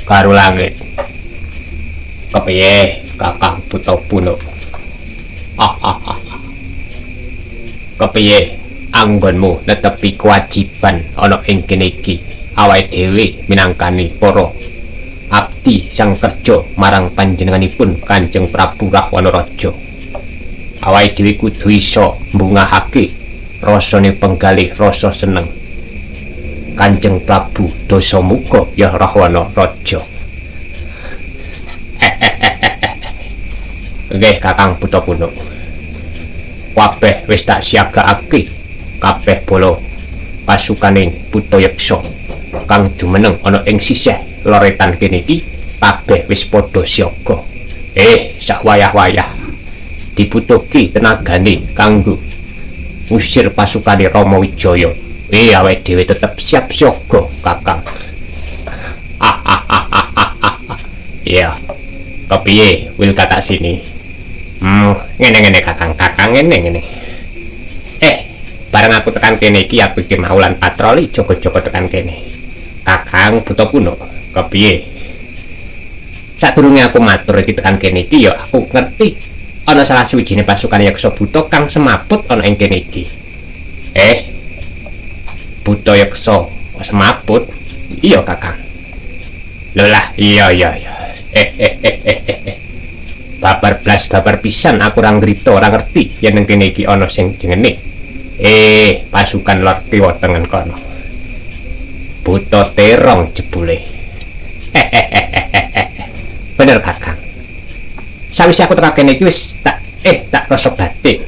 Karo langit. Kepiye Kakang Buta Puno? Kepiye anggonmu netepi kewajiban ana ing kene iki? Awake dhewe minangkani para abdi sang kerja marang panjenenganipun Kanjeng Prabu Rahwana Raja. Awake dhewe kudu iso mbungahake rasane penggalih rasa seneng Kanjeng Prabu Dasamuka ya Rahwana Raja. Nggih Kakang Buta Puno. Kabeh wis tak siagaake kabeh bala pasukaning Butayeksa kang jumeneng ana ing sisih loretan kene iki kabeh wis padha siaga. Sak wayah-wayah dibutuhke tenagane kanggo ngusir pasukane Rama Wijaya. Awake dhewe tetep siap siaga, Kakang. Ya. Kepiye wil kata sini? Ngene Kakang ngene. Bareng aku tekan kene iki aku iki mau lan patroli jaga-jaga tekan kene. Kakang Buta Puno, kepiye? Sadurunge aku matur iki tekan kene iki ya aku ngerti ana salah siwijine pasukan Yaksa Buta kang semaput ana ing kene iki. Butayeksa semaput? Iya Kakang. Lolah, iya. Babar blas babar pisan aku ora ngerti yen ning kene iki ana sing jenenge pasukan Lord Kiwa Tengen kono. Buta terong jebule. Bener Kakang. Sawise aku tekan kene iki wis tak rasa batin.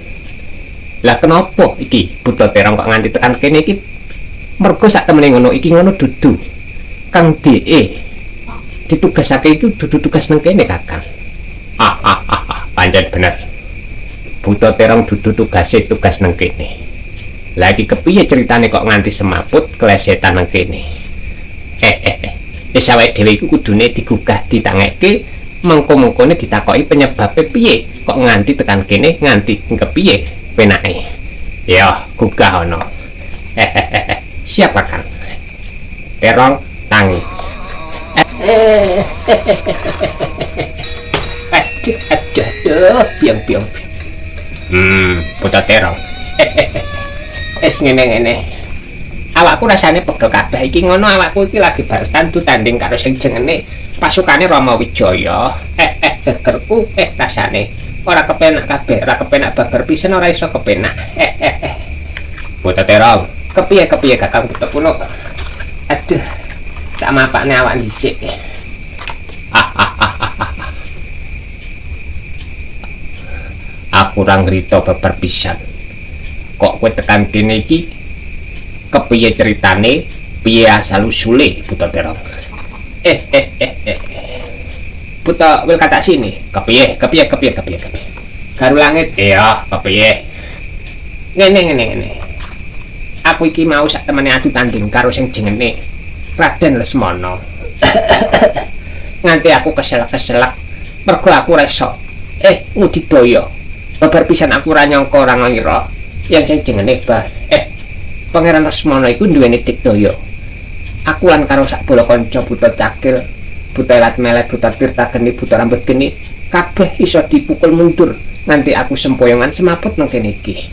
Lah kenapa iki Buta terong kok nganti tekan kene iki? Mergo sak temene ngono iki ngono dudu Kang DE ditugasake itu dudu tugas nang kene Kakang. Pancen bener. Buta terong dudu tugas nang kene. Lagi kepiye ceritane kok nganti semaput klesetan nang kene? Wis awake dhewe iku kudune digugah ditangeke mengko-mengkone ditakoki penyebabe piye kok nganti tekan kene nganti kepiye penake. Ya, gugah ana. Siapa Kang? Terong tangi. Aduh, piang. Buta terong. Ngene. Awakku rasane pegel kabeh iki ngono awakku iki lagi baris tandu tanding karo sing jenenge pasukane Rama Wijaya. Gegerku rasane ora kepenak kabeh, ora kepenak babar pisan ora iso kepenak. Buta terong. Kepiye Kakang Buta Puno? Aduh, tak mapakne awak dhisik. Aku ora ngrita babar pisan. Kok kowe tekan kene iki kepiye ceritane? Piye asal usule Buta terong? Buta wil kata sini. Kepiye? Garu langit. Iya, kepiye? Ngene. Aku iki mau sak temene adu tanding karo sing jenenge Raden Lesmana. Nganti aku keselak mergo aku ora iso ngudidaya. Babar pisan aku ora nyangka ora ngira yen sing jenenge Pangeran Lesmana iku duweni dikdaya. Aku lan karo sak bola kanca Buta Cakil, Buta Elat Melet, Buta Tirta Geni, Buta Rambut Geni kabeh iso dipukul mundur nganti aku sempoyongan semaput nang kene iki.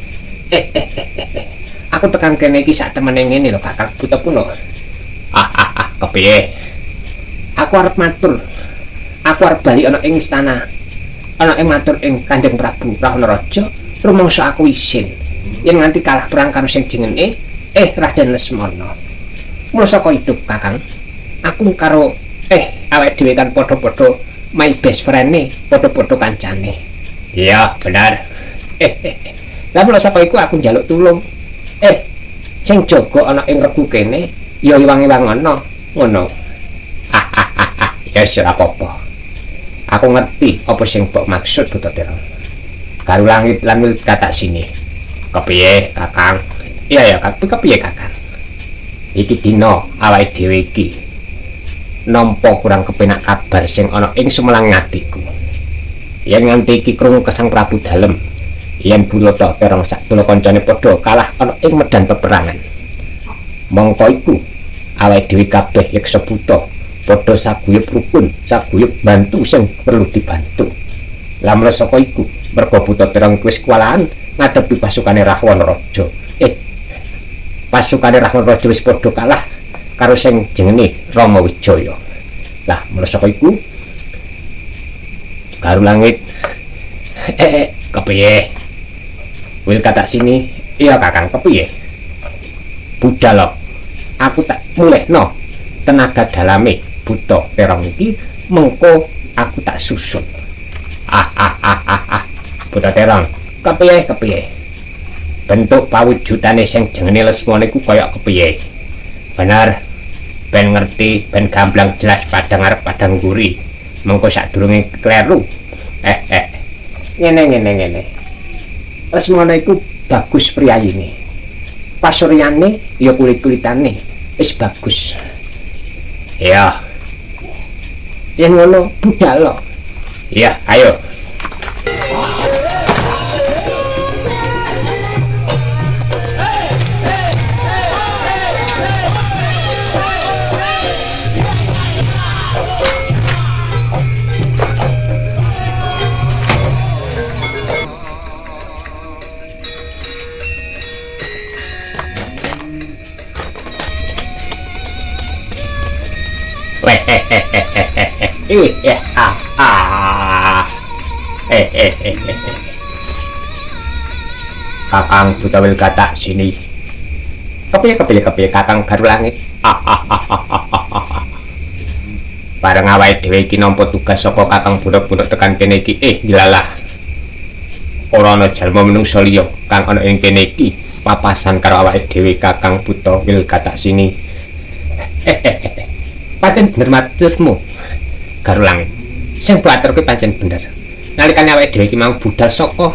Aku tekan kene iki sak temene ngene lho Kakang Buta Puno. Kepiye? Aku arep matur. Aku arep bali ana ing istana. Ana ing matur ing Kanjeng Prabu Rahwana Raja, rumangsa aku isin yen nganti kalah perang karo sing jenenge Raden Lesmana. Mula saka itu Kakang, aku karo awake dhewe kan padha-padha my best friend-e, padha-padha kancane. Iya, bener. Lah mula saka iku aku njaluk tulung. Sing jaga ana ing regu kene ya iwang-iwang ana ngono. Ya ora apa-apa. Aku ngerti apa sing mbok maksud Buta terong. Garu langit lan wil kata sini. Kepiye Kakang? Iya Kepiye Kakang? Iki dina awake dhewe iki nampa kurang kepenak kabar sing ana ing sumelang atiku. Yen nganti iki krungu Sang Prabu dalem, yen Bulata terong sadaya kancane padha kalah ana ing medan peperangan. Mongko iku awake dhewe kabeh yeksa buta padha saguyub rukun, saguyub bantu sing perlu dibantu. Lamun saka iku, merga buta terong wis kuwalahan ngadepi pasukane Rahwana Raja. Pasukane Rahwana Raja wis padha kalah karo sing jenenge Rama Wijaya. Lah, mulai saka iku Garulangit kepiye? Wil kata sini, iya Kakang kepiye? Budal aku tak mulehno tenaga dalame buta terong iki mengko aku tak susun. Buta terong, kepiye? Bentuk pawujudane sing jenenge Lesmana iku kaya kepiye? Bener, ben ngerti, ben gamblang jelas padang arep padang guri. Mengko sadurunge kleru. Ngene. Lesmana iku bagus priyayine. Pasuryane ya kulit-kulitane wis bagus. Ya. Yen ngono budal. Ya, ayo. Kakang Butawil kata sini. Kepiye Kakang Garulangit. Bareng awake dhewe iki nampa tugas saka Kakang Budak-budak tekan kene iki. Dilalah. Ora ana jalma menungsa liya kang ana ing kene iki papasan karo awake dhewe Kakang Butawil kata sini. Pancen bener maturmu Garulangit. Sing batur kuwi pancen bener. Nalikane awake dhewe iki mau budal saka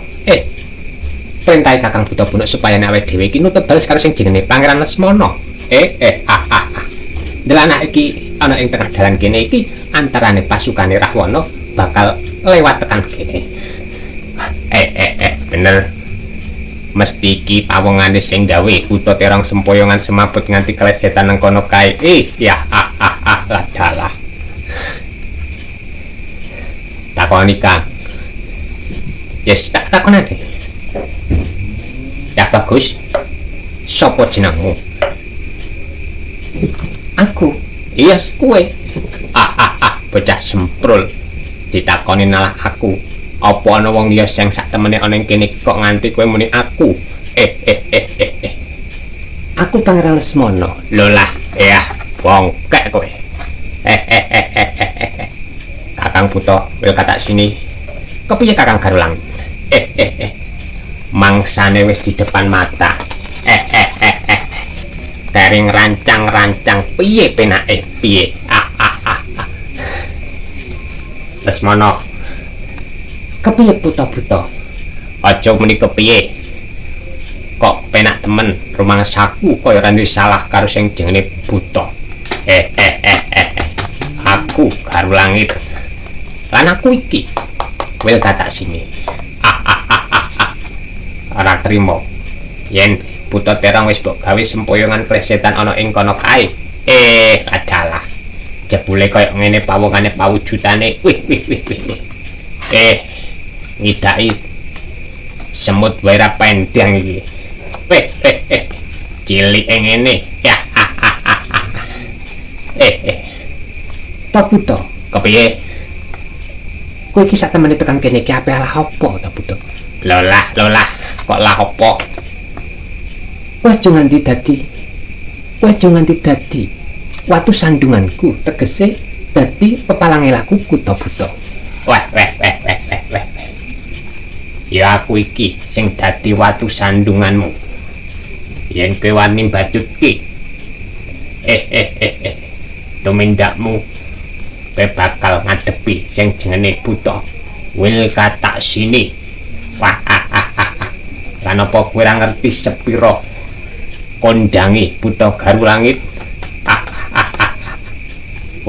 perintah Kakang Budak supaya awake dhewe iki nutut balas karo sing jenenge Pangeran Lesmana. Delana iki ana ing tengah dalan kene iki antarane pasukane Rahwana bakal lewat tekan kene. Bener. Mesti iki pawongane sing gawe Buta Terong sempoyongan semaput nganti klesetan nang kono kae. Ladalah. Takoni Kang. Yes, tak takonane. Ya bagus. Sopo jenengmu? Aku. Iya, kowe. Bocah semprul. Ditakoni nalah aku. Apa ana wong liya sing sak temene ana ing kene kok nganti kowe muni aku? Aku Pangeran Lesmana. Lho lah, ya, bongkek kowe. Kakang Buta wil kata sini. Kepiye Kakang Garulang? Mangsane wis di depan mata. Kering rancang-rancang piye penake piye? Lesmana. Kepiye Buta-buta? Aja muni kepiye. Kok penak temen rumangsaku kaya ora salah karo sing jenenge Buta. Aku Garulangit. Lan aku iki wil kata sini. Ora trimo yen Buta Terong wis mbok gawe sempoyongan klesetan ana ing kono kae. Adalah jebule kaya ngene pawongane pawujudane. Wih. Ngidaki semut wae ra pendang iki. Cilik ngene. Ya. Ta Buta, kepiye? Kowe iki sak temene tekan kene iki ape lah apa ta Buta? Lolah, kok lah apa? Kowe aja nganti dadi watu sandunganku, tegese dadi pepalange lakuku ta Buta. Weh. Ya aku iki sing dadi watu sandunganmu. Yen kowe wani mbajutke. Tumindakmu kowe bakal ngadepi sing jenenge Buta wil kata sini. Lan apa kowe ora ngerti sepira kondange Buta Garulangit?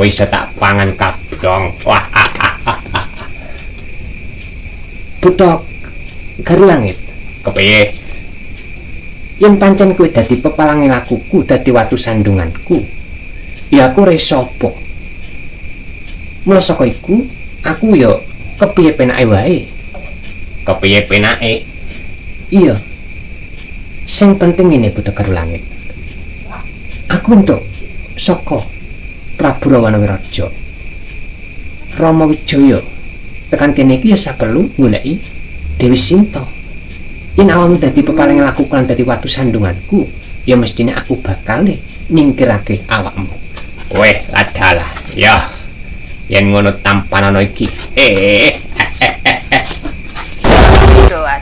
wis tak pangan kabrong. Wah. Buta Garu Langit, kepiye? Yen pancen kowe dadi pepalanging lakuku, dadi watu sandunganku, ya aku ora iso apa. Mula saka iku, aku ya kepiye penake wae. Kepiye penake? Iya. Sing penting ngene Buta Garu Langit. Aku entuk saka Prabu Rawanawiraja, Rama Wijaya tekan kene iki ya saperlu goleki Dewi Sinta. Yen awakmu dadi pepalinging laku lan dadi watu sandunganku, ya mestine aku bakal nyingkirake awakmu. Weh, adalah. Ya. Yen ngono tampanana iki. Doan.